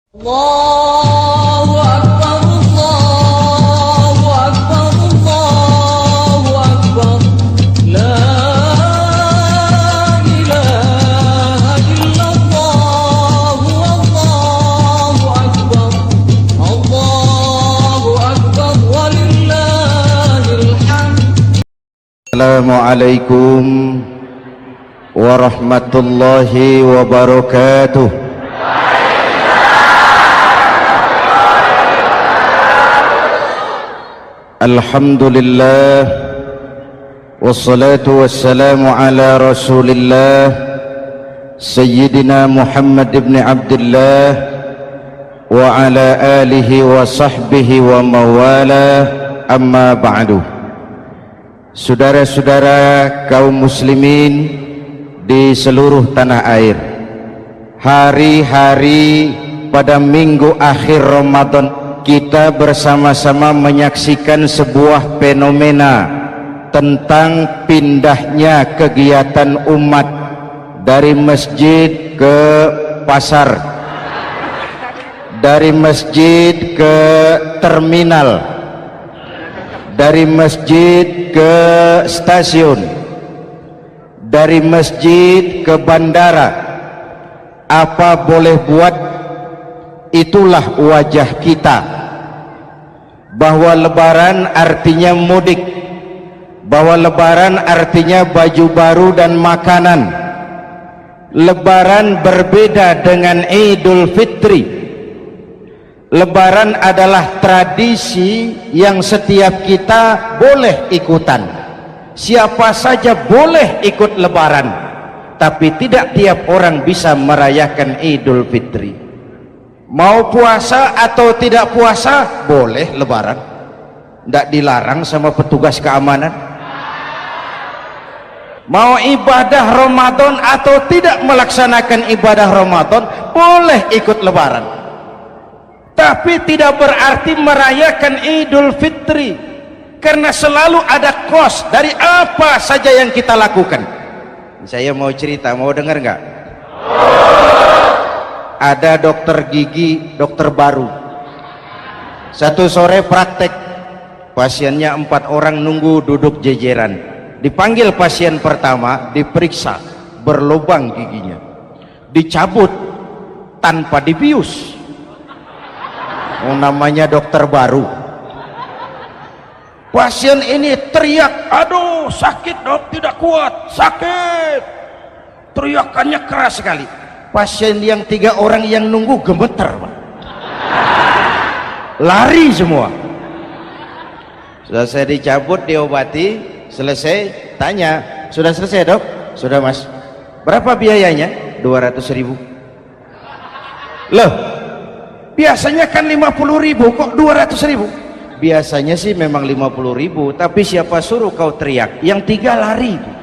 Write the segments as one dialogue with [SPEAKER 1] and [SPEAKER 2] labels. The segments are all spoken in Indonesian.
[SPEAKER 1] Allahu Akbar, Allahu Akbar, Allahu Akbar. La ilaha illallah, Allahu Akbar. Allahu Akbar, walillahil hamd.
[SPEAKER 2] Assalamualaikum warahmatullahi wabarakatuh. Alhamdulillah, wassalatu wassalamu ala rasulillah Sayyidina Muhammad ibn Abdullah wa ala alihi wa sahbihi wa mawala, amma ba'du. Saudara-saudara kaum muslimin di seluruh tanah air, hari-hari pada minggu akhir Ramadan kita bersama-sama menyaksikan sebuah fenomena tentang pindahnya kegiatan umat dari masjid ke pasar, dari masjid ke terminal, dari masjid ke stasiun, dari masjid ke bandara. Apa boleh buat, itulah wajah kita. Bahwa lebaran artinya mudik, bahwa lebaran artinya baju baru dan makanan. Lebaran berbeda dengan Idul Fitri. Lebaran adalah tradisi yang setiap kita boleh ikutan. Siapa saja boleh ikut lebaran, tapi tidak tiap orang bisa merayakan Idul Fitri. Mau puasa atau tidak puasa boleh lebaran, tidak dilarang sama petugas keamanan. Mau ibadah Ramadan atau tidak melaksanakan ibadah Ramadan boleh ikut lebaran, tapi tidak berarti merayakan Idul Fitri, karena selalu ada kos dari apa saja yang kita lakukan. Saya mau cerita, mau dengar nggak? Ada dokter gigi, dokter baru. Satu sore praktek, pasiennya 4 orang nunggu duduk jejeran. Dipanggil pasien pertama, diperiksa, berlubang giginya, dicabut tanpa dibius. Namanya dokter baru. Pasien ini teriak, aduh sakit dok, tidak kuat, sakit. Teriakannya keras sekali. Pasien yang 3 orang yang nunggu gemeter, Pak. Lari semua. Sudah saya dicabut, diobati, selesai, tanya, sudah selesai dok? Sudah mas. Berapa biayanya? 200.000. Loh, biasanya kan 50.000, kok 200.000? Biasanya sih memang 50.000, tapi siapa suruh kau teriak? Yang 3 lari.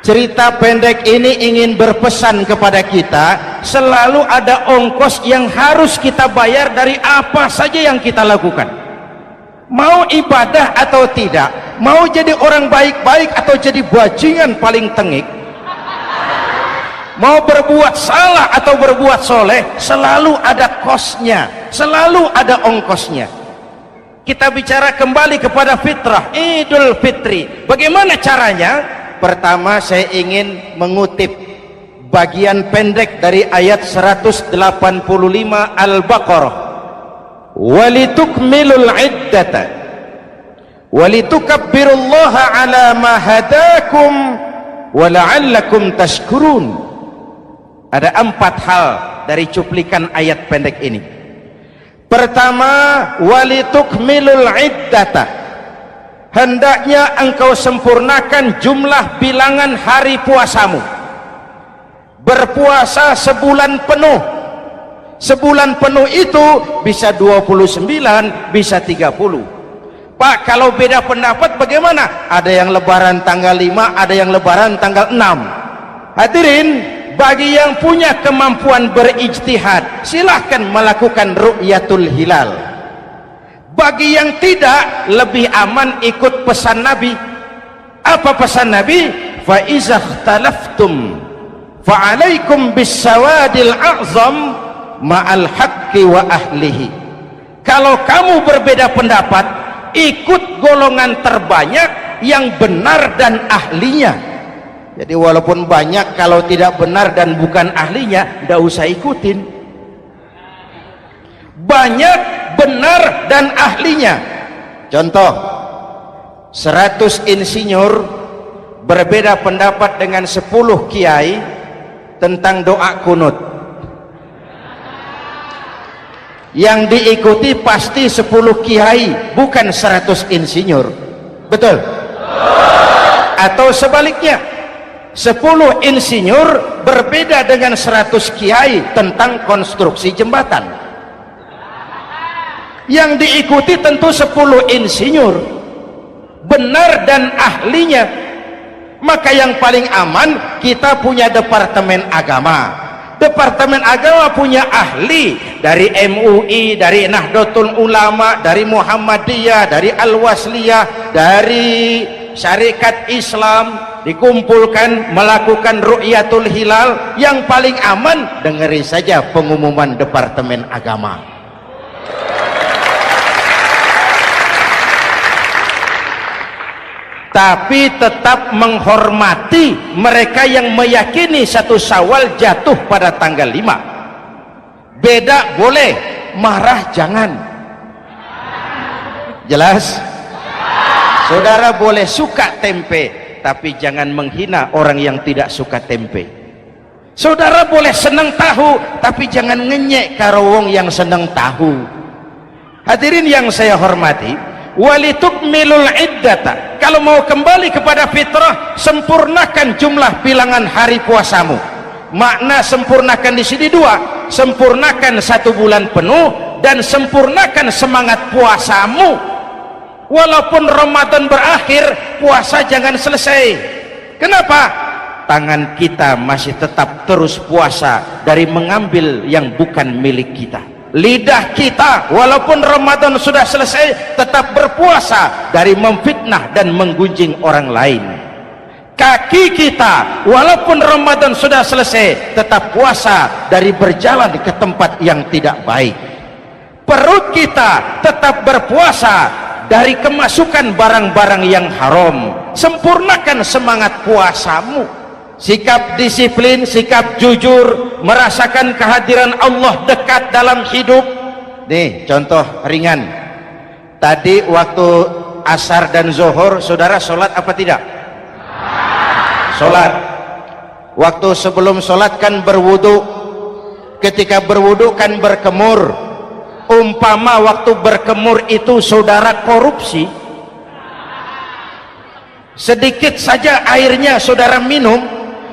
[SPEAKER 2] Cerita pendek ini ingin berpesan kepada kita, selalu ada ongkos yang harus kita bayar dari apa saja yang kita lakukan. Mau ibadah atau tidak, mau jadi orang baik-baik atau jadi bajingan paling tengik, mau berbuat salah atau berbuat soleh, selalu ada kosnya, selalu ada ongkosnya. Kita bicara kembali kepada fitrah, Idul Fitri. Bagaimana caranya? Pertama, saya ingin mengutip bagian pendek dari ayat 185 Al-Baqarah. Walitukmilul iddata walitukabbirullaha ala ma hadakum wala'allakum tashkurun. Ada 4 hal dari cuplikan ayat pendek ini. Pertama, walitukmilul iddata, hendaknya engkau sempurnakan jumlah bilangan hari puasamu. Berpuasa sebulan penuh. Sebulan penuh itu bisa 29, bisa 30. Pak, kalau beda pendapat bagaimana? Ada yang lebaran tanggal 5, ada yang lebaran tanggal 6. Hadirin, bagi yang punya kemampuan berijtihad, silahkan melakukan ru'yatul hilal. Bagi yang tidak, lebih aman ikut pesan Nabi. Apa pesan Nabi? Fa iza ikhtalaftum fa alaikum bisawadil a'zam ma'al haqqi wa ahlihi. Kalau kamu berbeda pendapat, ikut golongan terbanyak yang benar dan ahlinya. Jadi walaupun banyak, kalau tidak benar dan bukan ahlinya, tidak usah ikutin. Banyak benar dan ahlinya. Contoh, 100 insinyur berbeda pendapat dengan 10 kiai tentang doa kunut. Yang diikuti pasti 10 kiai, bukan 100 insinyur. Betul? Atau sebaliknya, 10 insinyur berbeda dengan 100 kiai tentang konstruksi jembatan. Yang diikuti tentu 10 insinyur, benar dan ahlinya. Maka yang paling aman, kita punya departemen agama. Departemen agama punya ahli dari MUI, dari Nahdlatul Ulama, dari Muhammadiyah, dari Al-Wasliyah, dari Syarikat Islam, dikumpulkan melakukan ru'yatul hilal. Yang paling aman, dengerin saja pengumuman departemen agama. Tapi tetap menghormati mereka yang meyakini 1 Syawal jatuh pada tanggal 5. Beda boleh, marah jangan. Jelas? Saudara boleh suka tempe, tapi jangan menghina orang yang tidak suka tempe. Saudara boleh senang tahu, tapi jangan ngenyek karo wong yang senang tahu. Hadirin yang saya hormati, walitukmilul iddata. Kalau mau kembali kepada fitrah, sempurnakan jumlah bilangan hari puasamu. Makna sempurnakan di sini 2, sempurnakan 1 bulan penuh dan sempurnakan semangat puasamu. Walaupun Ramadan berakhir, puasa jangan selesai. Kenapa? Tangan kita masih tetap terus puasa dari mengambil yang bukan milik kita. Lidah kita walaupun Ramadan sudah selesai tetap berpuasa dari memfitnah dan menggunjing orang lain. Kaki kita walaupun Ramadan sudah selesai tetap puasa dari berjalan ke tempat yang tidak baik. Perut kita tetap berpuasa dari kemasukan barang-barang yang haram. Sempurnakan semangat puasamu. Sikap disiplin, sikap jujur, merasakan kehadiran Allah dekat dalam hidup. Nih contoh ringan, tadi waktu asar dan zuhur saudara sholat apa tidak? Sholat. Waktu sebelum sholat kan berwudu, ketika berwudu kan berkemur. Umpama waktu berkemur itu saudara korupsi, sedikit saja airnya saudara minum,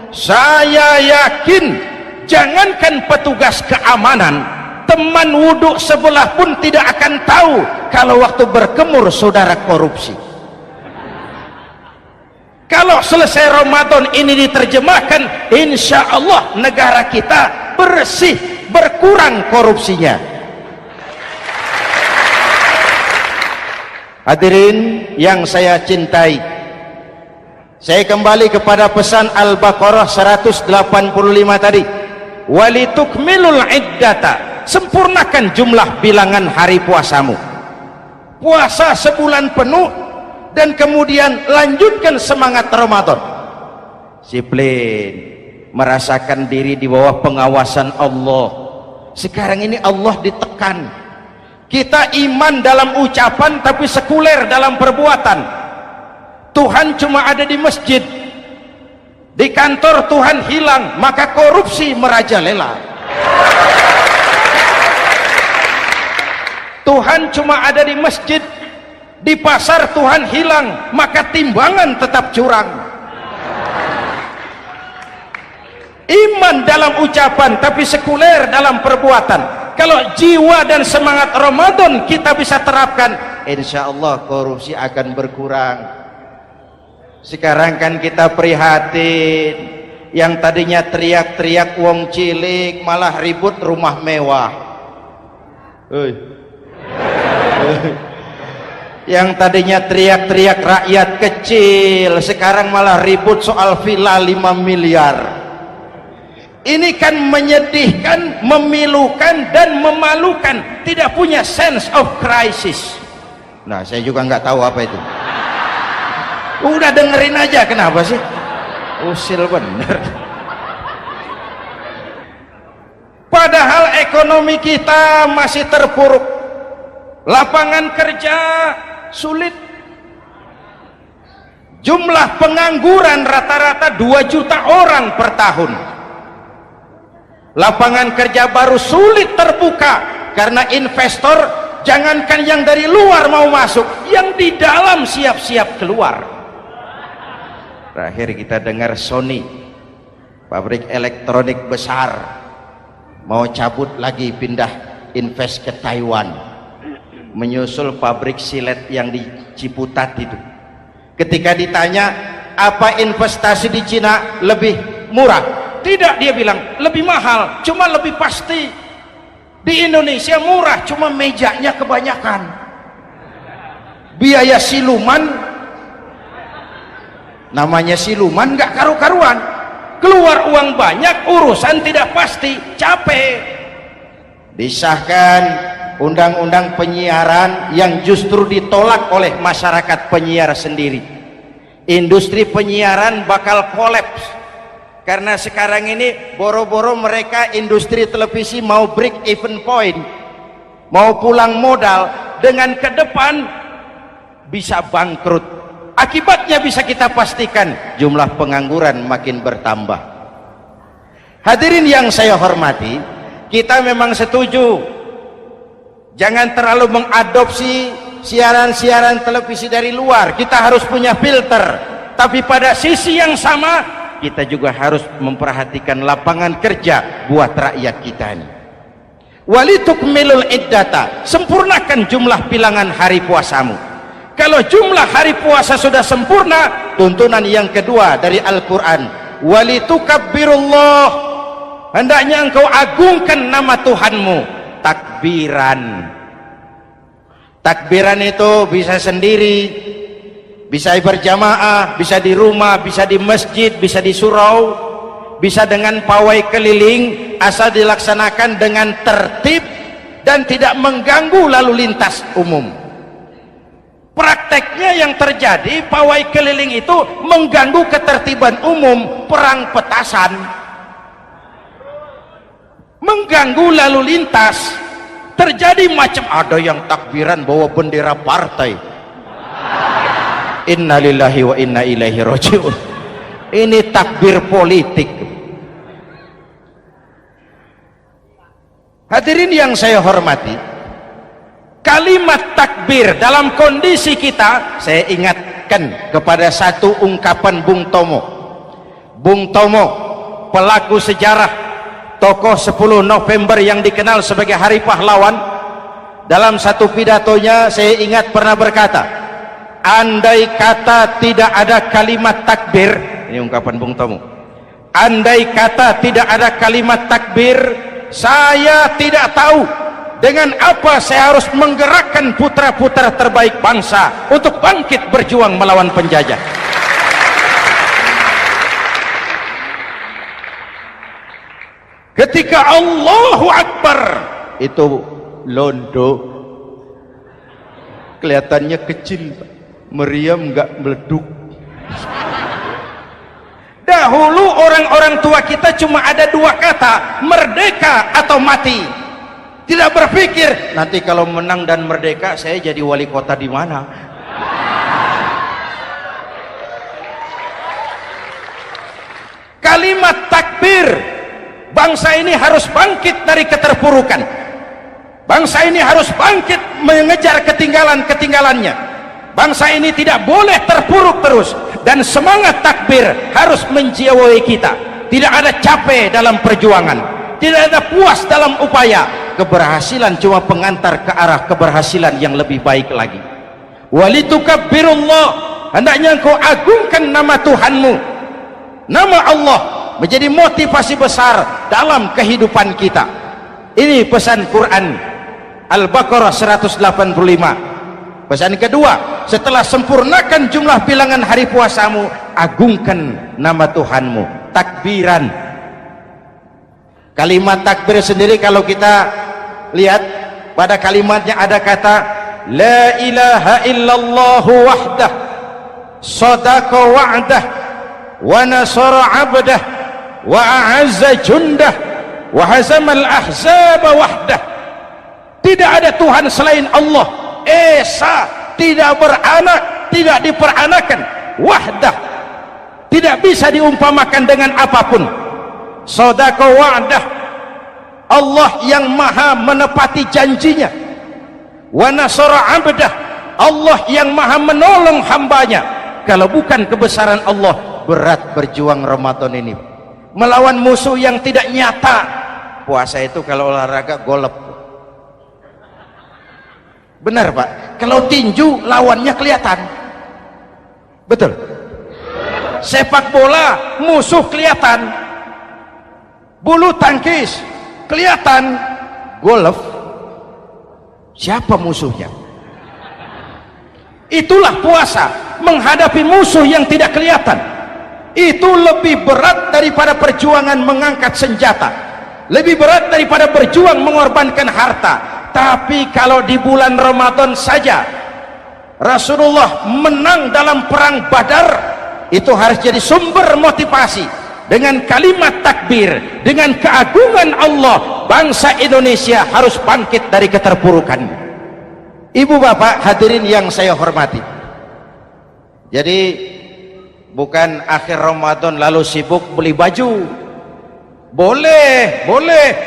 [SPEAKER 2] saya yakin jangankan petugas keamanan, teman wudhu sebelah pun tidak akan tahu kalau waktu berkemur saudara korupsi. Kalau selesai Ramadan ini diterjemahkan, insya Allah negara kita bersih, berkurang korupsinya. Hadirin yang saya cintai, saya kembali kepada pesan Al-Baqarah 185 tadi. Walitukmilul iddata, sempurnakan jumlah bilangan hari puasamu. Puasa sebulan penuh dan kemudian lanjutkan semangat Ramadan. Disiplin, merasakan diri di bawah pengawasan Allah. Sekarang ini Allah ditekan. Kita iman dalam ucapan tapi sekuler dalam perbuatan. Tuhan cuma ada di masjid, di kantor Tuhan hilang, maka korupsi merajalela. Tuhan cuma ada di masjid, di pasar Tuhan hilang, maka timbangan tetap curang. Iman dalam ucapan tapi sekuler dalam perbuatan. Kalau jiwa dan semangat Ramadan kita bisa terapkan, insya Allah korupsi akan berkurang. Sekarang kan kita prihatin, yang tadinya teriak-teriak wong cilik malah ribut rumah mewah. Yang tadinya teriak-teriak rakyat kecil, sekarang malah ribut soal villa 5 miliar. Ini kan menyedihkan, memilukan, dan memalukan. Tidak punya sense of crisis. Nah, saya juga nggak tahu apa itu. Udah dengerin aja, kenapa sih? Usil bener. Padahal ekonomi kita masih terpuruk, lapangan kerja sulit, jumlah pengangguran rata-rata 2 juta orang per tahun, lapangan kerja baru sulit terbuka karena investor jangankan yang dari luar mau masuk, yang di dalam siap-siap keluar. Terakhir kita dengar Sony, pabrik elektronik besar, mau cabut lagi, pindah invest ke Taiwan, menyusul pabrik silet yang di Ciputat itu. Ketika ditanya apa investasi di Cina lebih murah, tidak, dia bilang lebih mahal, cuma lebih pasti. Di Indonesia murah, cuma mejanya kebanyakan, biaya siluman, namanya siluman nggak karu-karuan, keluar uang banyak, urusan tidak pasti, capek. Disahkan undang-undang penyiaran yang justru ditolak oleh masyarakat penyiar sendiri. Industri penyiaran bakal kolaps karena sekarang ini boro-boro mereka industri televisi mau break even point, mau pulang modal, dengan ke depan bisa bangkrut. Akibatnya bisa kita pastikan, jumlah pengangguran makin bertambah. Hadirin yang saya hormati, kita memang setuju jangan terlalu mengadopsi siaran-siaran televisi dari luar, kita harus punya filter. Tapi pada sisi yang sama, kita juga harus memperhatikan lapangan kerja buat rakyat kita ini. Walitukmilul iddata, sempurnakan jumlah bilangan hari puasamu. Kalau jumlah hari puasa sudah sempurna, tuntunan yang kedua dari Al-Quran, walitukabbirullah, hendaknya engkau agungkan nama Tuhanmu. Takbiran. Takbiran itu bisa sendiri, bisa berjamaah, bisa di rumah, bisa di masjid, bisa di surau, bisa dengan pawai keliling, asal dilaksanakan dengan tertib dan tidak mengganggu lalu lintas umum. Prakteknya yang terjadi, pawai keliling itu mengganggu ketertiban umum, perang petasan, mengganggu lalu lintas, terjadi macam ada yang takbiran bawa bendera partai. Innalillahi wa inna ilaihi rajiun. Ini takbir politik. Hadirin yang saya hormati, kalimat takbir dalam kondisi kita, saya ingatkan kepada satu ungkapan Bung Tomo. Bung Tomo, pelaku sejarah, tokoh 10 November yang dikenal sebagai Hari Pahlawan, dalam satu pidatonya saya ingat pernah berkata, andai kata tidak ada kalimat takbir, ini ungkapan Bung Tomo, andai kata tidak ada kalimat takbir, saya tidak tahu dengan apa saya harus menggerakkan putra-putra terbaik bangsa untuk bangkit berjuang melawan penjajah. Ketika Allahu Akbar itu londo, kelihatannya kecil, meriam nggak meleduk. Dahulu orang-orang tua kita cuma ada 2 kata, merdeka atau mati. Tidak berpikir nanti kalau menang dan merdeka saya jadi wali kota di mana. Kalimat takbir, bangsa ini harus bangkit dari keterpurukan. Bangsa ini harus bangkit mengejar ketinggalan-ketinggalannya. Bangsa ini tidak boleh terpuruk terus, dan semangat takbir harus menjiwai kita. Tidak ada capek dalam perjuangan, tidak ada puas dalam upaya. Keberhasilan cuma pengantar ke arah keberhasilan yang lebih baik lagi. Walitukabbirullah, hendaknya engkau agungkan nama Tuhanmu. Nama Allah menjadi motivasi besar dalam kehidupan kita. Ini pesan Quran Al-Baqarah 185. Pesan kedua, setelah sempurnakan jumlah bilangan hari puasamu, agungkan nama Tuhanmu, takbiran. Kalimat takbir sendiri kalau kita lihat pada kalimatnya ada kata la ilaha illallah wahdah sadaqa wa'dah wa nasara 'abdah wa a'azza jundah wa hazamal ahzaba wahdah. Tidak ada Tuhan selain Allah, esa, tidak beranak, tidak diperanakan, wahdah, tidak bisa diumpamakan dengan apapun. Sadaqa wa'dah, Allah yang maha menepati janjinya. Wa nasara 'abdah, Allah yang maha menolong hambanya. Kalau bukan kebesaran Allah, berat berjuang Ramadan ini melawan musuh yang tidak nyata. Puasa itu kalau olahraga golep, benar Pak. Kalau tinju lawannya kelihatan, betul. Sepak bola musuh kelihatan, bulu tangkis kelihatan, golf siapa musuhnya? Itulah puasa, menghadapi musuh yang tidak kelihatan. Itu lebih berat daripada perjuangan mengangkat senjata, lebih berat daripada berjuang mengorbankan harta. Tapi kalau di bulan Ramadan saja Rasulullah menang dalam perang Badar, itu harus jadi sumber motivasi. Dengan kalimat takbir, dengan keagungan Allah, bangsa Indonesia harus bangkit dari keterpurukan. Ibu bapak hadirin yang saya hormati, jadi bukan akhir Ramadan lalu sibuk beli baju. Boleh,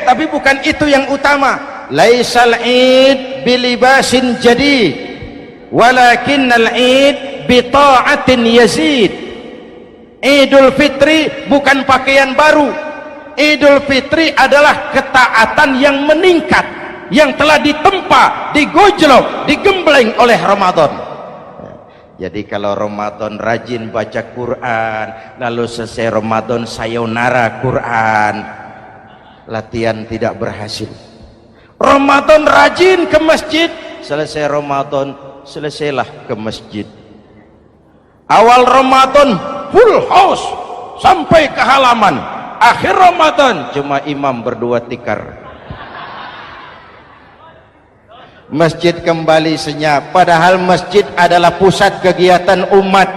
[SPEAKER 2] tapi bukan itu yang utama. Laisal id bilibasin jadid walakinnal id bita'atin yazid. Idul Fitri bukan pakaian baru. Idul Fitri adalah ketaatan yang meningkat, yang telah ditempa, digojlok, digembleng oleh Ramadan. Jadi kalau Ramadan rajin baca Quran, lalu selesai Ramadan sayonara Quran, latihan tidak berhasil. Ramadan rajin ke masjid, selesai Ramadan selesailah ke masjid. Awal Ramadan full house sampai ke halaman, akhir Ramadan cuma imam berdua tikar. Masjid kembali senyap, padahal masjid adalah pusat kegiatan umat.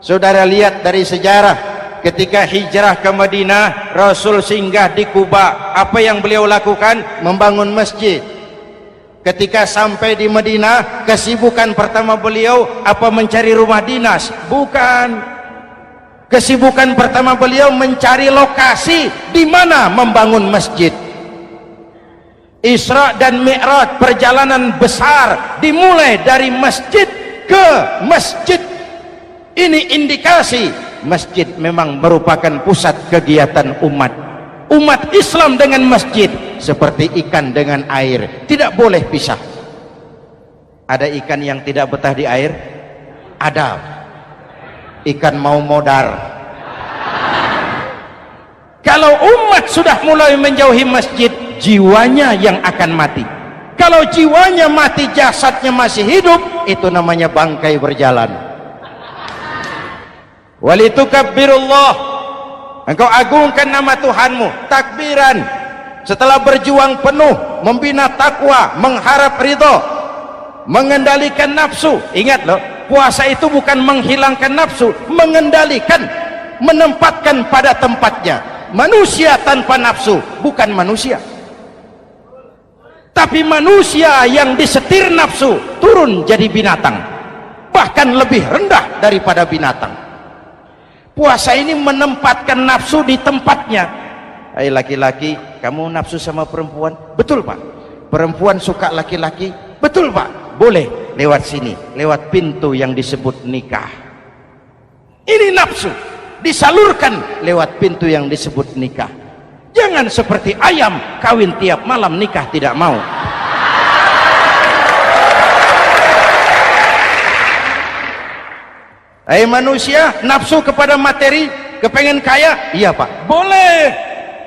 [SPEAKER 2] Saudara lihat dari sejarah, ketika hijrah ke Madinah, Rasul singgah di Kuba. Apa yang beliau lakukan? Membangun masjid. Ketika sampai di Madinah, kesibukan pertama beliau apa? Mencari rumah dinas? Bukan. Kesibukan pertama beliau mencari lokasi di mana membangun masjid. Isra dan Mi'raj, perjalanan besar dimulai dari masjid ke masjid. Ini indikasi masjid memang merupakan pusat kegiatan umat. Umat Islam dengan masjid seperti ikan dengan air, tidak boleh pisah. Ada ikan yang tidak betah di air? Ada. Ikan mau modar. Kalau umat sudah mulai menjauhi masjid, jiwanya yang akan mati. Kalau jiwanya mati, jasadnya masih hidup, itu namanya bangkai berjalan. Walitukabbirullah, engkau agungkan nama Tuhanmu, takbiran. Setelah berjuang penuh membina takwa, mengharap ridho, mengendalikan nafsu. Ingat loh, puasa itu bukan menghilangkan nafsu, mengendalikan, menempatkan pada tempatnya. Manusia tanpa nafsu bukan manusia, tapi manusia yang disetir nafsu turun jadi binatang, bahkan lebih rendah daripada binatang. Puasa ini menempatkan nafsu di tempatnya. Hai laki-laki, kamu nafsu sama perempuan? Betul Pak. Perempuan suka laki-laki? Betul Pak. Boleh lewat sini, lewat pintu yang disebut nikah. Ini nafsu disalurkan lewat pintu yang disebut nikah. Jangan seperti ayam kawin tiap malam, nikah tidak mau. Hai manusia, nafsu kepada materi, kepengen kaya? Iya Pak, boleh.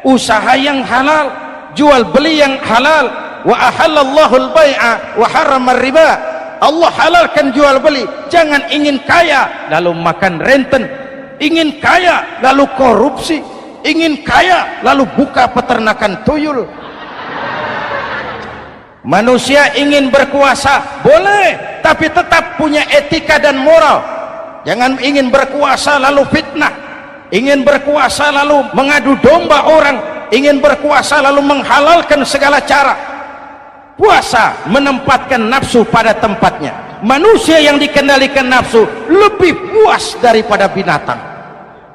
[SPEAKER 2] Usaha yang halal, jual beli yang halal. Wa ahallallahu al-bai'a wa harrama riba. Allah halalkan jual beli. Jangan ingin kaya lalu makan renten, ingin kaya lalu korupsi, ingin kaya lalu buka peternakan tuyul. Manusia ingin berkuasa boleh, tapi tetap punya etika dan moral. Jangan ingin berkuasa lalu fitnah, ingin berkuasa lalu mengadu domba orang, ingin berkuasa lalu menghalalkan segala cara. Puasa menempatkan nafsu pada tempatnya. Manusia yang dikendalikan nafsu lebih puas daripada binatang.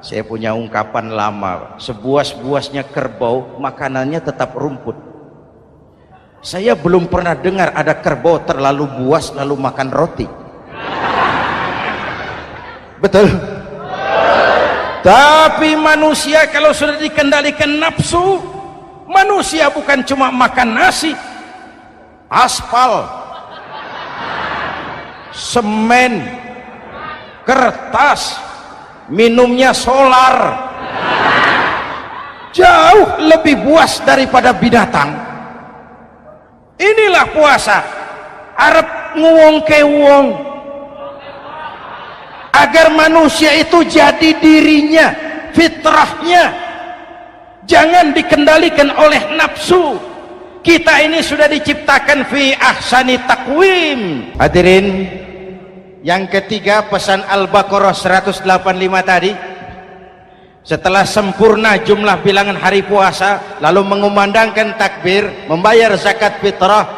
[SPEAKER 2] Saya punya ungkapan lama, sebuas-buasnya kerbau makanannya tetap rumput. Saya belum pernah dengar ada kerbau terlalu buas lalu makan roti. Betul? Tapi manusia kalau sudah dikendalikan nafsu, manusia bukan cuma makan nasi, aspal, semen, kertas, minumnya solar, jauh lebih buas daripada binatang. Inilah puasa, arep nguwong ke wong, agar manusia itu jadi dirinya, fitrahnya, jangan dikendalikan oleh nafsu. Kita ini sudah diciptakan fi ahsani taqwim. Hadirin, yang ketiga pesan Al-Baqarah 185 tadi, setelah sempurna jumlah bilangan hari puasa lalu mengumandangkan takbir, membayar zakat fitrah.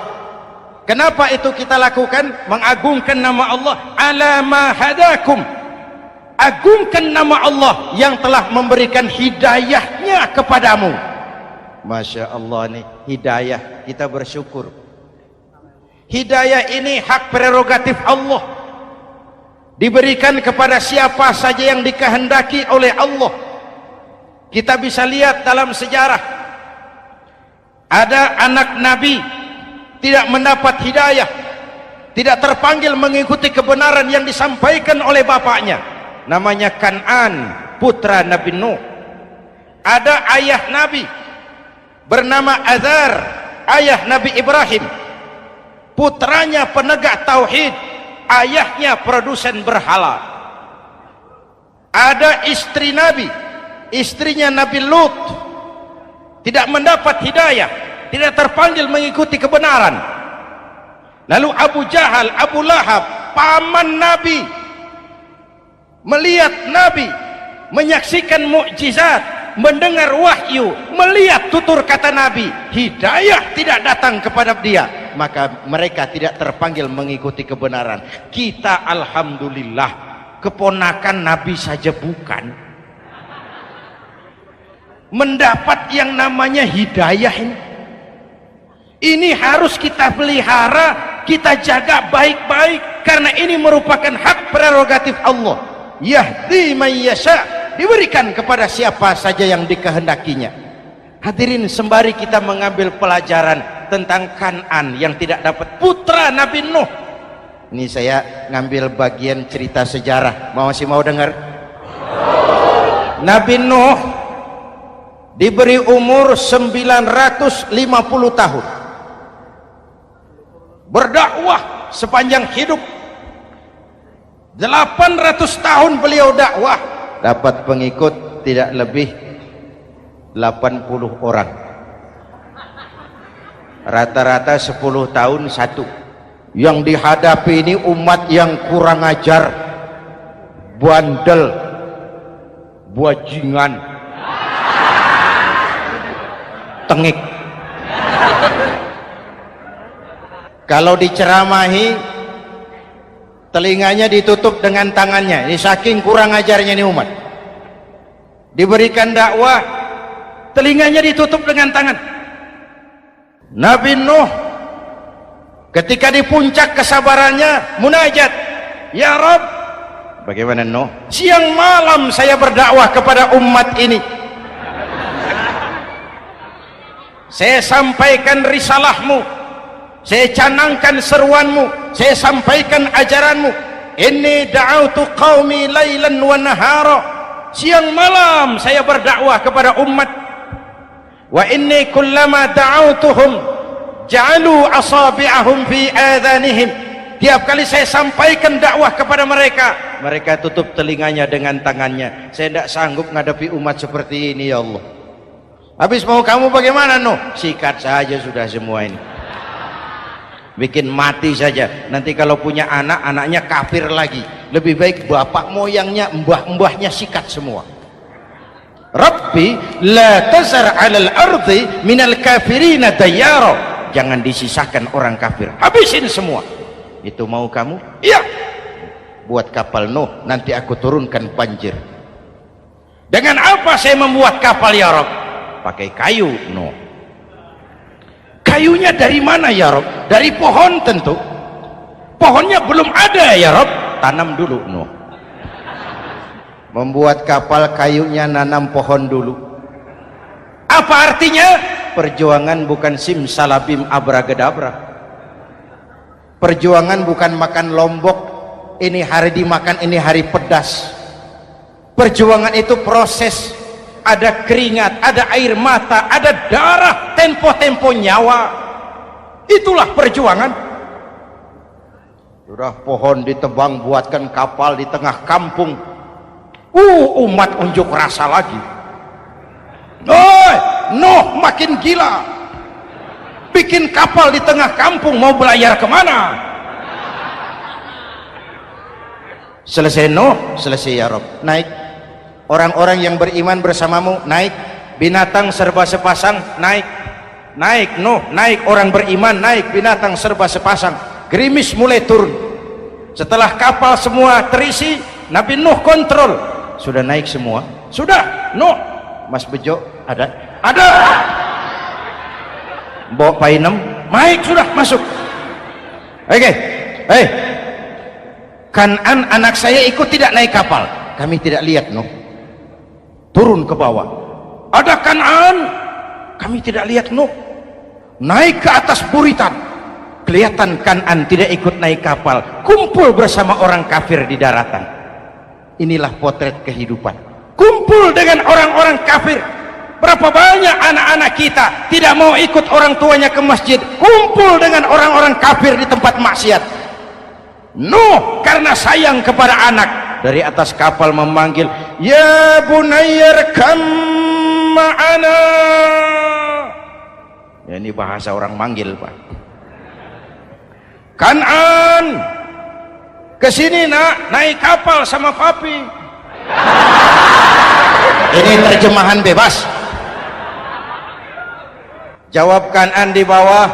[SPEAKER 2] Kenapa itu kita lakukan? Mengagungkan nama Allah, ala ma hadakum, agungkan nama Allah yang telah memberikan hidayahnya kepadamu. Masya Allah nih, hidayah, kita bersyukur. Hidayah ini hak prerogatif Allah, diberikan kepada siapa saja yang dikehendaki oleh Allah. Kita bisa lihat dalam sejarah, ada anak Nabi tidak mendapat hidayah, tidak terpanggil mengikuti kebenaran yang disampaikan oleh bapaknya, namanya Kan'an, putra Nabi Nuh. Ada ayah Nabi bernama Azar, ayah Nabi Ibrahim, putranya penegak tauhid, ayahnya produsen berhala. Ada istri Nabi, istrinya Nabi Lut, tidak mendapat hidayah, tidak terpanggil mengikuti kebenaran. Lalu Abu Jahal, Abu Lahab, paman Nabi, melihat Nabi, menyaksikan mukjizat, mendengar wahyu, melihat tutur kata Nabi, hidayah tidak datang kepada dia, maka mereka tidak terpanggil mengikuti kebenaran. Kita alhamdulillah keponakan Nabi saja bukan, mendapat yang namanya hidayah ini harus kita pelihara, kita jaga baik-baik, karena ini merupakan hak prerogatif Allah. Yahdi man yasha, diberikan kepada siapa saja yang dikehendakinya. Hadirin, sembari kita mengambil pelajaran tentang Kan'an yang tidak dapat, putra Nabi Nuh. Ini saya ngambil bagian cerita sejarah, masih mau dengar? Nabi Nuh diberi umur 950 tahun, berdakwah sepanjang hidup. 800 tahun beliau dakwah, dapat pengikut tidak lebih 80 orang, rata-rata 10 tahun satu. Yang dihadapi ini umat yang kurang ajar, bandel, bajingan, tengik. Kalau diceramahi, telinganya ditutup dengan tangannya. Ini saking kurang ajarnya ini umat. Diberikan dakwah, telinganya ditutup dengan tangan. Nabi Nuh ketika di puncak kesabarannya munajat, ya Rabb, bagaimana Nuh? Siang malam saya berdakwah kepada umat ini, saya sampaikan risalahmu, saya canangkan seruanmu, saya sampaikan ajaranmu. Inni da'autu qaumi lailan wa nahara, siang malam saya berdakwah kepada umat. Wa inni kullama da'autuhum ja'alu asabi'ahum fi adhanihim Tiap kali saya sampaikan dakwah kepada mereka, mereka tutup telinganya dengan tangannya. Saya tidak sanggup menghadapi umat seperti ini, ya Allah. Habis mau kamu bagaimana? Sikat saja sudah semua ini. Bikin mati saja. Nanti kalau punya anak, anaknya kafir lagi. Lebih baik bapak moyangnya, mbah-mbahnya sikat semua. Rabbi la tazar 'alal ardi minal kafirina dayyara. Jangan disisakan orang kafir. Habisin semua. Itu mau kamu? Iya. Buat kapal Nuh, nanti aku turunkan banjir. Dengan apa saya membuat kapal ya Rabb? Pakai kayu Nuh. Kayunya dari mana ya Rabb? Dari pohon tentu. Pohonnya belum ada ya Rabb. Tanam dulu Nuh. Membuat kapal kayunya nanam pohon dulu. Apa artinya? Perjuangan bukan simsalabim abragedabra. Perjuangan bukan makan lombok, ini hari dimakan, ini hari pedas. Perjuangan itu proses, ada keringat, ada air mata, ada darah, tempo-tempo nyawa. Itulah perjuangan. Sudah pohon ditebang, buatkan kapal di tengah kampung. Umat unjuk rasa lagi. Nuh makin gila. Bikin kapal di tengah kampung, mau belayar kemana? Selesai Nuh, selesai ya Rabb. Naik. Orang-orang yang beriman bersamamu, naik. Binatang serba sepasang, naik. Naik Nuh, naik. Orang beriman, naik. Binatang serba sepasang. Gerimis mulai turun. Setelah kapal semua terisi, Nabi Nuh kontrol. Sudah naik semua? Sudah. Nuh, Mas Bejo ada? Ada. Bawa painem, naik sudah masuk. Oke, Kan'an anak saya ikut tidak naik kapal. Kami tidak lihat Nuh. Turun ke bawah. Ada Kan'an, kami tidak lihat Nuh. Naik ke atas buritan. Kelihatan Kan'an tidak ikut naik kapal. Kumpul bersama orang kafir di daratan. Inilah potret kehidupan. Kumpul dengan orang-orang kafir. Berapa banyak anak-anak kita tidak mau ikut orang tuanya ke masjid, kumpul dengan orang-orang kafir di tempat maksiat. Nuh karena sayang kepada anak, dari atas kapal memanggil, ya bunayyarkam ma'ana. Ya, ini bahasa orang manggil Pak. Kan'an, kesini nak, naik kapal sama papi. Ini terjemahan bebas. Jawab Kan'an di bawah,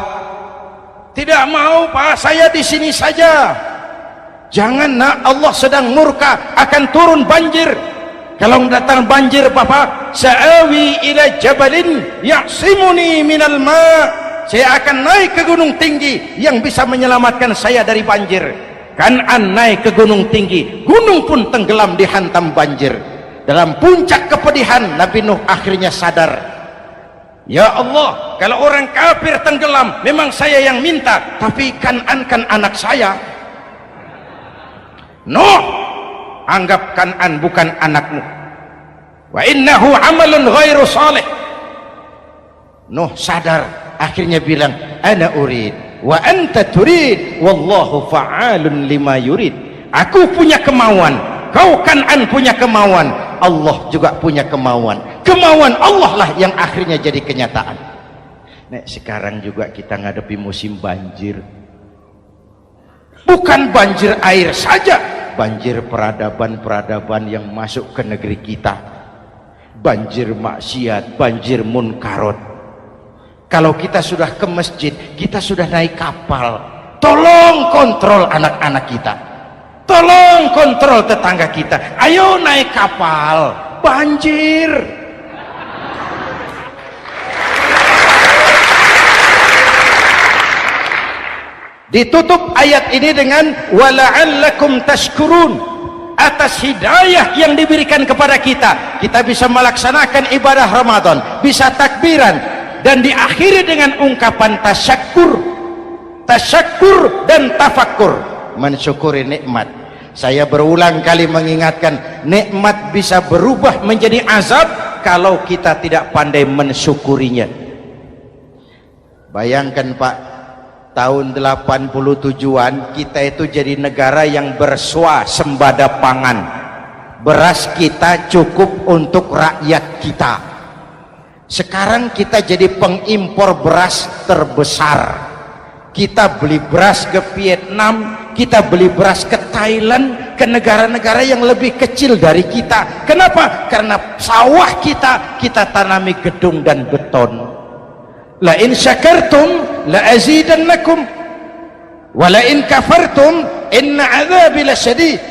[SPEAKER 2] tidak mau Pak, saya di sini saja. Jangan nak, Allah sedang murka, akan turun banjir. Kalau datang banjir Bapak, sa'awi ila jabalin ya'simuni minal ma'. Saya akan naik ke gunung tinggi yang bisa menyelamatkan saya dari banjir. Kan'an naik ke gunung tinggi, gunung pun tenggelam dihantam banjir. Dalam puncak kepedihan, Nabi Nuh akhirnya sadar, ya Allah, kalau orang kafir tenggelam memang saya yang minta, tapi Kan'an kan anak saya. Nuh, anggap Kan'an bukan anakmu. Wa innahu amalun ghairu salih. Nuh sadar, akhirnya bilang, ana urid wa anta turid wallahu fa'alun lima yurid. Aku punya kemauan, kau Kan'an punya kemauan, Allah juga punya kemauan. Kemauan Allah lah yang akhirnya jadi kenyataan. Nek sekarang juga kita ngadepi musim banjir. Bukan banjir air saja, banjir peradaban-peradaban yang masuk ke negeri kita. Banjir maksiat, banjir munkarot. Kalau kita sudah ke masjid, kita sudah naik kapal. Tolong kontrol anak-anak kita. Tolong kontrol tetangga kita. Ayo naik kapal, banjir. Ditutup ayat ini dengan wala'allakum tashkurun. Atas hidayah yang diberikan kepada kita, kita bisa melaksanakan ibadah Ramadan, bisa takbiran, dan diakhiri dengan ungkapan tasyakkur. Tasyakkur dan tafakkur, mensyukuri nikmat. Saya berulang kali mengingatkan, nikmat bisa berubah menjadi azab kalau kita tidak pandai mensyukurinya. Bayangkan Pak, tahun 87-an kita itu jadi negara yang berswasembada pangan. Beras kita cukup untuk rakyat kita. Sekarang kita jadi pengimpor beras terbesar. Kita beli beras ke Vietnam, kita beli beras ke Thailand, ke negara-negara yang lebih kecil dari kita. Kenapa? Karena sawah kita tanami gedung dan beton. La in syakartum la azidannakum wa la in kafartum inna adzabi lasyadid.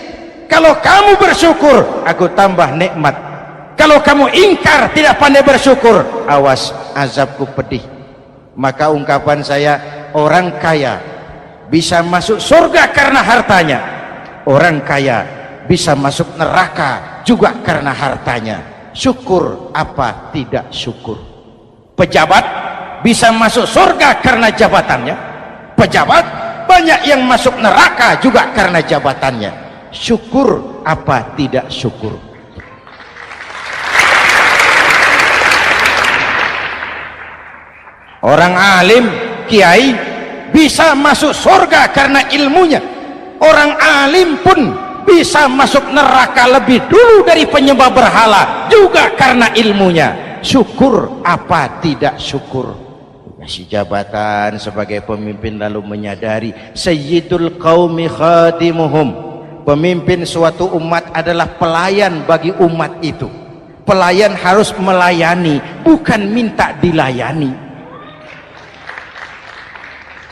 [SPEAKER 2] Kalau kamu bersyukur, aku tambah nikmat. Kalau kamu ingkar, tidak pandai bersyukur, awas, azabku pedih. Maka ungkapan saya, orang kaya bisa masuk surga karena hartanya, orang kaya bisa masuk neraka juga karena hartanya. Syukur apa tidak syukur? Pejabat bisa masuk surga karena jabatannya, pejabat banyak yang masuk neraka juga karena jabatannya. Syukur apa tidak syukur? Orang alim, kiai bisa masuk surga karena ilmunya. Orang alim pun bisa masuk neraka lebih dulu dari penyembah berhala juga karena ilmunya. Syukur apa tidak syukur? Kasih jabatan sebagai pemimpin lalu menyadari sayyidul qaumi khadimuhum. Pemimpin suatu umat adalah pelayan bagi umat itu. Pelayan harus melayani, bukan minta dilayani.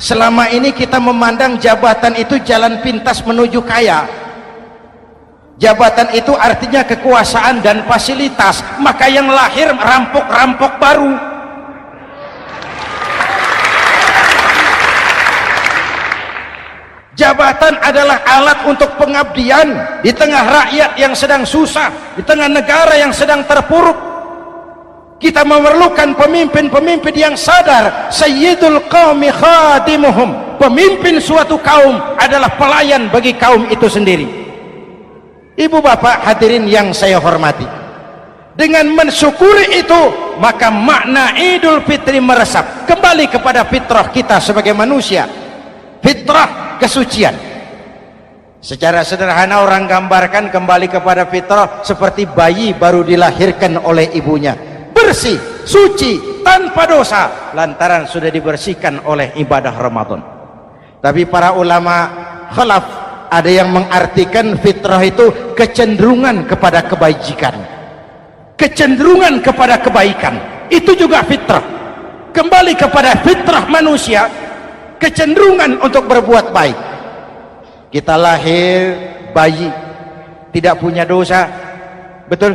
[SPEAKER 2] Selama ini kita memandang jabatan itu jalan pintas menuju kaya. Jabatan itu artinya kekuasaan dan fasilitas. Maka yang lahir rampok-rampok baru. Jabatan adalah alat untuk pengabdian di tengah rakyat yang sedang susah, di tengah negara yang sedang terpuruk. Kita memerlukan pemimpin-pemimpin yang sadar sayyidul qaumi khadimuhum. Pemimpin suatu kaum adalah pelayan bagi kaum itu sendiri. Ibu bapak hadirin yang saya hormati, dengan mensyukuri itu maka makna Idul Fitri meresap kembali kepada fitrah kita sebagai manusia. Fitrah kesucian. Secara sederhana orang gambarkan kembali kepada fitrah seperti bayi baru dilahirkan oleh ibunya, bersih, suci, tanpa dosa, lantaran sudah dibersihkan oleh ibadah Ramadan. Tapi para ulama khalaf ada yang mengartikan fitrah itu kecenderungan kepada kebajikan, kecenderungan kepada kebaikan. Itu juga fitrah. Kembali kepada fitrah manusia, kecenderungan untuk berbuat baik. Kita lahir bayi tidak punya dosa, betul?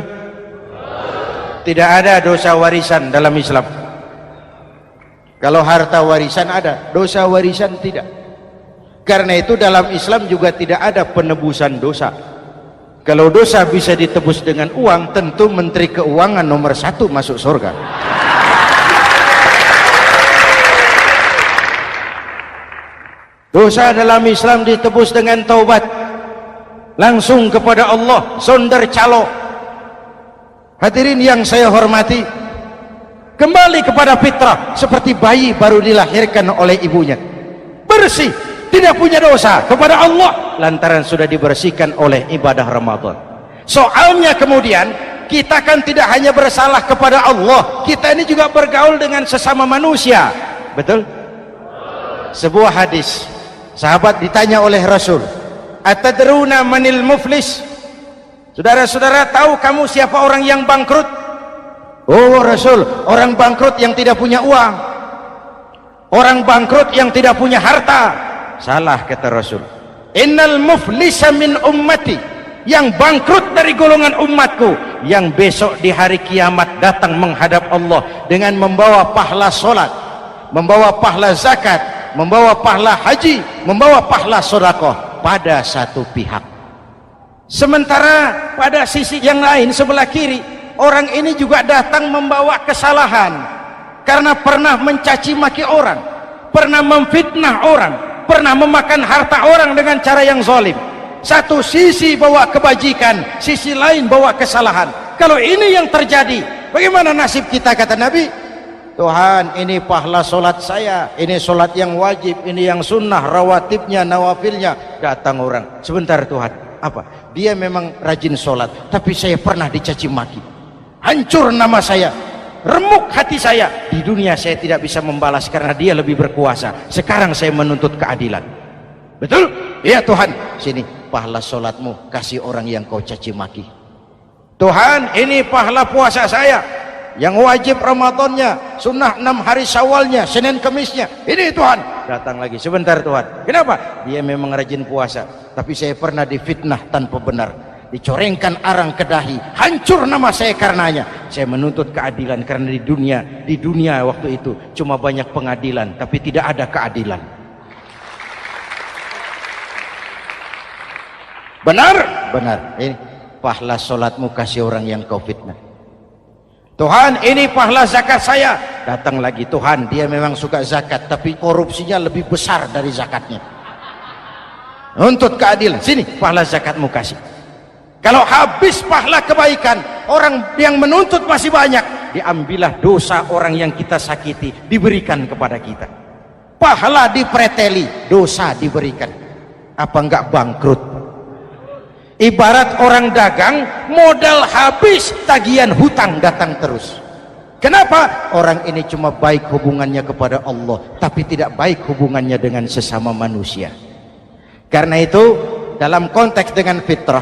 [SPEAKER 2] Tidak ada dosa warisan dalam Islam. Kalau harta warisan ada, dosa warisan tidak. Karena itu dalam Islam juga tidak ada penebusan dosa. Kalau dosa bisa ditebus dengan uang, tentu Menteri Keuangan nomor 1 masuk surga. Dosa dalam Islam ditebus dengan taubat, langsung kepada Allah, sonder calo. Hadirin yang saya hormati, kembali kepada fitrah seperti bayi baru dilahirkan oleh ibunya, bersih, tidak punya dosa kepada Allah lantaran sudah dibersihkan oleh ibadah Ramadan. Soalnya kemudian kita kan tidak hanya bersalah kepada Allah, kita ini juga bergaul dengan sesama manusia, betul? Sebuah hadis, sahabat ditanya oleh Rasul, atadruna manil muflis? Saudara-saudara, tahu kamu siapa orang yang bangkrut? Oh Rasul, orang bangkrut yang tidak punya uang, orang bangkrut yang tidak punya harta. Salah, kata Rasul. Innal muflisa min ummati, yang bangkrut dari golongan umatku, yang besok di hari kiamat datang menghadap Allah dengan membawa pahala solat, membawa pahala zakat, membawa pahala haji, membawa pahala sedekah pada satu pihak. Sementara pada sisi yang lain, sebelah kiri, orang ini juga datang membawa kesalahan karena pernah mencaci maki orang, pernah memfitnah orang, pernah memakan harta orang dengan cara yang zalim. Satu sisi bawa kebajikan, sisi lain bawa kesalahan. Kalau ini yang terjadi, bagaimana nasib kita, kata Nabi? Tuhan, ini pahala solat saya, ini solat yang wajib, ini yang sunnah, rawatibnya, nawafilnya. Datang orang, sebentar Tuhan, apa? Dia memang rajin solat, tapi saya pernah dicaci maki, hancur nama saya, remuk hati saya. Di dunia saya tidak bisa membalas karena dia lebih berkuasa. Sekarang saya menuntut keadilan. Betul? Iya Tuhan. Sini pahala solatmu, kasih orang yang kau caci maki. Tuhan, ini pahala puasa saya, yang wajib Ramadannya, sunnah 6 hari Syawalnya, Senin Kemisnya. Ini Tuhan. Datang lagi, sebentar Tuhan. Kenapa? Dia memang rajin puasa, tapi saya pernah difitnah tanpa benar, dicorengkan arang ke dahi, hancur nama saya karenanya. Saya menuntut keadilan karena di dunia waktu itu cuma banyak pengadilan tapi tidak ada keadilan. Benar? Benar. Ini pahala solatmu, kasih orang yang kau fitnah. Tuhan, ini pahala zakat saya. Datang lagi, Tuhan, dia memang suka zakat tapi korupsinya lebih besar dari zakatnya. Nuntut keadilan. Sini pahala zakatmu kasih. Kalau habis pahala kebaikan, orang yang menuntut masih banyak, diambillah dosa orang yang kita sakiti, diberikan kepada kita. Pahala dipreteli, dosa diberikan. Apa enggak bangkrut? Ibarat orang dagang, modal habis, tagihan hutang datang terus. Kenapa? Orang ini cuma baik hubungannya kepada Allah, tapi tidak baik hubungannya dengan sesama manusia. Karena itu dalam konteks dengan fitrah,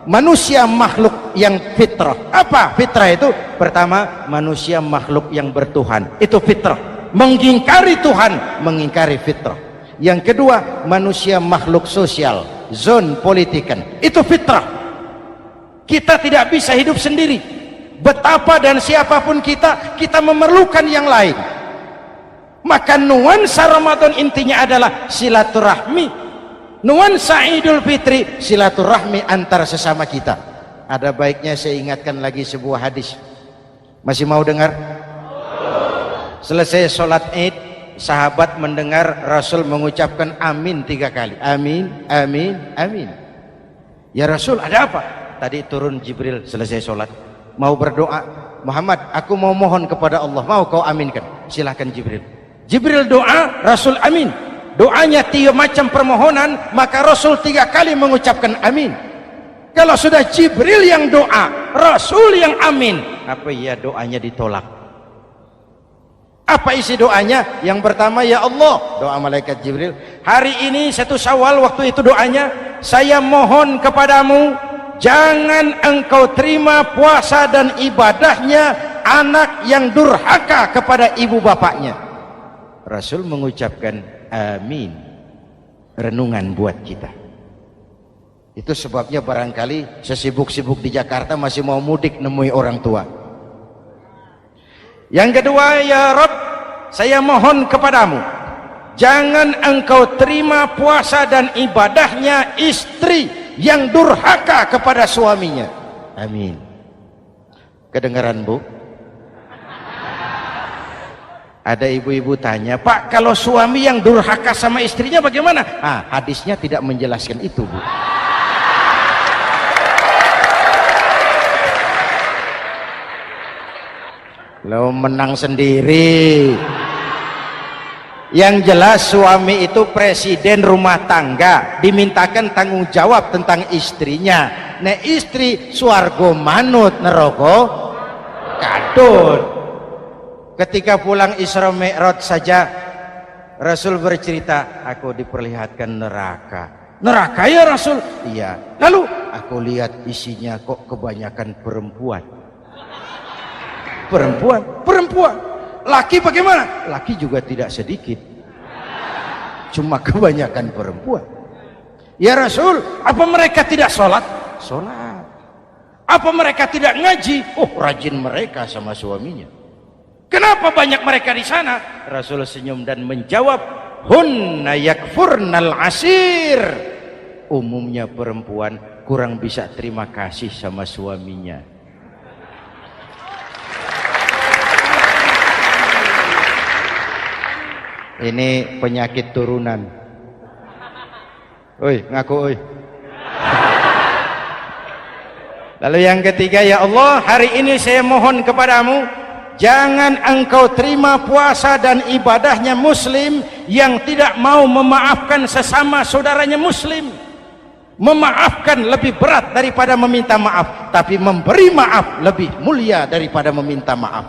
[SPEAKER 2] manusia makhluk yang fitrah. Apa fitrah itu? Pertama, manusia makhluk yang bertuhan, itu fitrah. Mengingkari Tuhan, mengingkari fitrah. Yang kedua, manusia makhluk sosial, zon politikan, itu fitrah. Kita tidak bisa hidup sendiri. Betapa dan siapapun kita memerlukan yang lain. Maka nuansa Ramadan intinya adalah silaturahmi. Nuansa Idul Fitri, silaturahmi antar sesama kita. Ada baiknya saya ingatkan lagi sebuah hadis. Masih mau dengar? Selesai sholat Id, sahabat mendengar Rasul mengucapkan amin 3 kali. Amin, amin, amin. Ya Rasul, ada apa? Tadi turun Jibril selesai sholat, mau berdoa. Muhammad, aku mau mohon kepada Allah, mau kau aminkan? Silahkan Jibril. Jibril doa, Rasul amin. Doanya 3 macam permohonan, maka Rasul 3 kali mengucapkan amin. Kalau sudah Jibril yang doa, Rasul yang amin, apa ya doanya ditolak? Apa isi doanya? Yang pertama, ya Allah, doa malaikat Jibril, hari ini 1 Syawal, waktu itu doanya, saya mohon kepadamu, jangan engkau terima puasa dan ibadahnya anak yang durhaka kepada ibu bapaknya. Rasul mengucapkan amin. Renungan buat kita. Itu sebabnya barangkali sesibuk-sibuk di Jakarta masih mau mudik nemui orang tua. Yang kedua, ya Rabb, saya mohon kepadamu, jangan engkau terima puasa dan ibadahnya istri yang durhaka kepada suaminya. Amin. Kedengaran Bu? Ada ibu-ibu tanya, Pak, kalau suami yang durhaka sama istrinya bagaimana? Hadisnya tidak menjelaskan itu, Bu. Lo menang sendiri. Yang jelas suami itu presiden rumah tangga, dimintakan tanggung jawab tentang istrinya. Nek istri swargo manut, neraka kadut. Ketika pulang Isra Mi'raj saja Rasul bercerita, aku diperlihatkan neraka. Neraka ya Rasul? Iya. Lalu aku lihat isinya kok kebanyakan perempuan. Perempuan. Laki bagaimana? Laki juga tidak sedikit, cuma kebanyakan perempuan. Ya Rasul, apa mereka tidak sholat? Sholat. Apa mereka tidak ngaji? Oh, rajin mereka sama suaminya. Kenapa banyak mereka di sana? Rasul senyum dan menjawab, hunna yakfurnal asir. Umumnya perempuan kurang bisa terima kasih sama suaminya. Ini penyakit turunan. Oi, ngaku oi. Lalu yang ketiga, ya Allah, hari ini saya mohon kepadamu, jangan engkau terima puasa dan ibadahnya muslim yang tidak mau memaafkan sesama saudaranya muslim. Memaafkan lebih berat daripada meminta maaf, tapi memberi maaf lebih mulia daripada meminta maaf.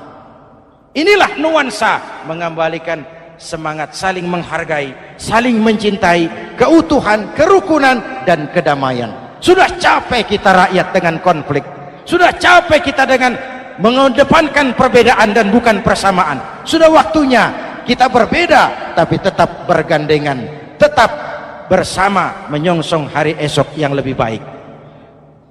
[SPEAKER 2] Inilah nuansa mengembalikan semangat saling menghargai, saling mencintai, keutuhan, kerukunan, dan kedamaian. Sudah capek kita rakyat dengan konflik, sudah capek kita dengan mengedepankan perbedaan dan bukan persamaan. Sudah waktunya kita berbeda tapi tetap bergandengan, tetap bersama menyongsong hari esok yang lebih baik.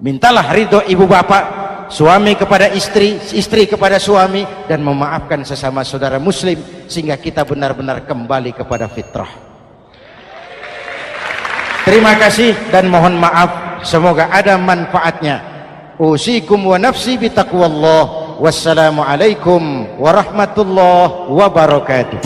[SPEAKER 2] Mintalah ridho ibu bapak, suami kepada istri, istri kepada suami, dan memaafkan sesama saudara muslim sehingga kita benar-benar kembali kepada fitrah. Terima kasih dan mohon maaf, semoga ada manfaatnya. Usikum wa nafsi bitaqwallah. Wassalamualaikum warahmatullahi wabarakatuh.